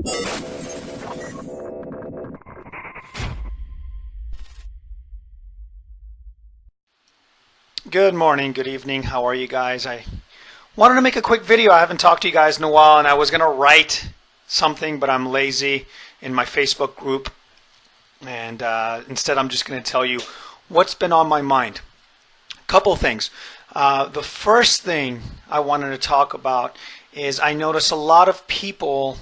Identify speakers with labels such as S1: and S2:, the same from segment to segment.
S1: Good morning, good evening. How are you guys? I wanted to make a quick video. I haven't talked to you guys in a while, and I was going to write something, but I'm lazy in my Facebook group. And instead, I'm just going to tell you what's been on my mind. A couple things. The first thing I wanted to talk about is I notice a lot of people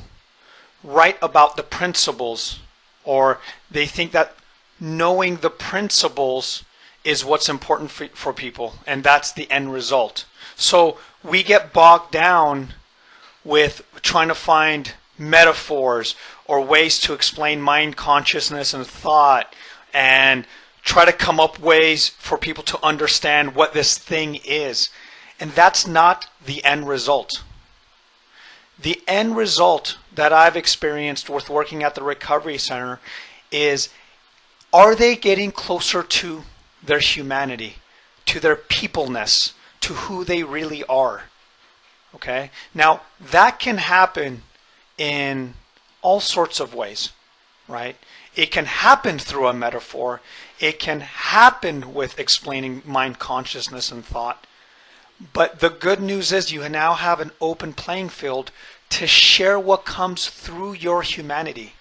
S1: write about the principles, or they think that knowing the principles is what's important for people, and that's the end result. So we get bogged down with trying to find metaphors or ways to explain mind, consciousness, and thought, and try to come up ways for people to understand what this thing is. And that's not the end result. The end result that I've experienced with working at the Recovery Center is, are they getting closer to their humanity, to their peopleness, to who they really are? Okay? Now, that can happen in all sorts of ways, right? It can happen through a metaphor. It can happen with explaining mind, consciousness, and thought. But the good news is you now have an open playing field to share what comes through your humanity.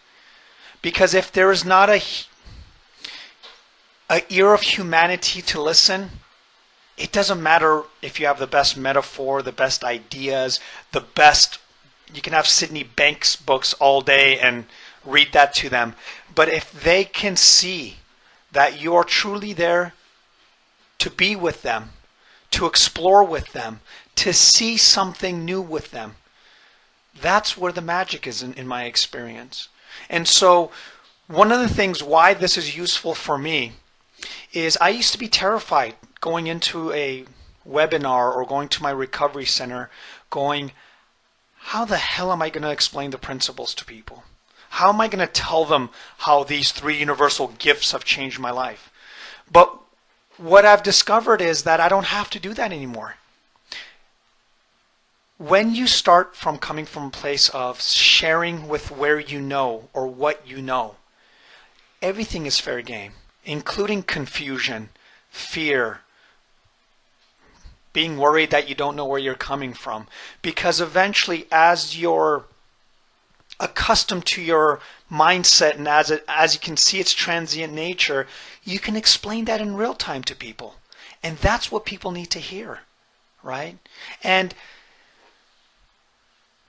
S1: Because if there is not a ear of humanity to listen, it doesn't matter if you have the best metaphor, the best ideas, the best, you can have Sydney Banks books all day and read that to them. But if they can see that you are truly there to be with them, to explore with them, to see something new with them, that's where the magic is in my experience. And so one of the things why this is useful for me is I used to be terrified going into a webinar or going to my recovery center going, how the hell am I going to explain the principles to people? How am I going to tell them how these 3 universal gifts have changed my life? But what I've discovered is that I don't have to do that anymore. When you start from coming from a place of sharing with where you know or what you know, everything is fair game, including confusion, fear, being worried that you don't know where you're coming from. Because eventually, as you're accustomed to your mindset and as you can see its transient nature, you can explain that in real time to people. And that's what people need to hear, right? And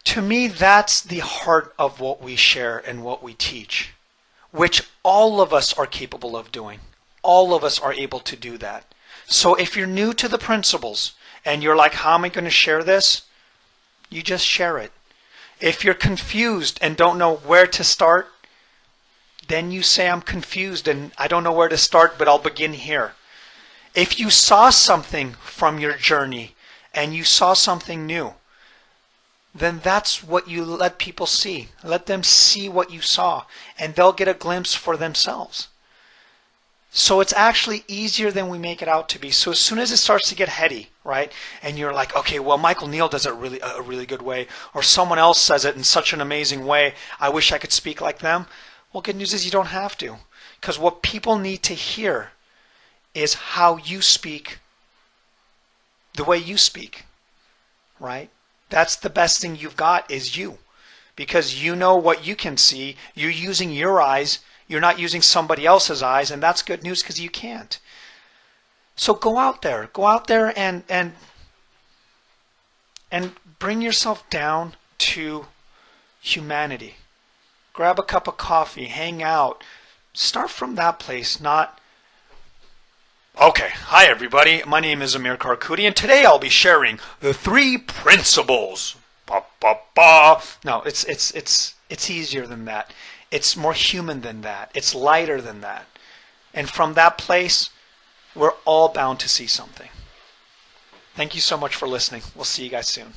S1: to me, that's the heart of what we share and what we teach, which all of us are capable of doing. All of us are able to do that. So if you're new to the principles and you're like, how am I going to share this? You just share it. If you're confused and don't know where to start, then you say, I'm confused and I don't know where to start, but I'll begin here. If you saw something from your journey and you saw something new, then that's what you let people see. Let them see what you saw, and they'll get a glimpse for themselves. So it's actually easier than we make it out to be. So as soon as it starts to get heady, right, and you're like, okay, well, Michael Neal does it a really good way, or someone else says it in such an amazing way, I wish I could speak like them. Well, good news is you don't have to. Because what people need to hear is how you speak, the way you speak, right? That's the best thing you've got is you. Because you know what you can see. You're using your eyes. You're not using somebody else's eyes. And that's good news because you can't. So go out there. Go out there and bring yourself down to humanity. Grab a cup of coffee. Hang out. Start from that place, not... Okay, hi everybody, my name is Amir Karkudi and today I'll be sharing the 3 principles. Ba, ba, ba. No, it's easier than that. It's more human than that. It's lighter than that. And from that place, we're all bound to see something. Thank you so much for listening. We'll see you guys soon.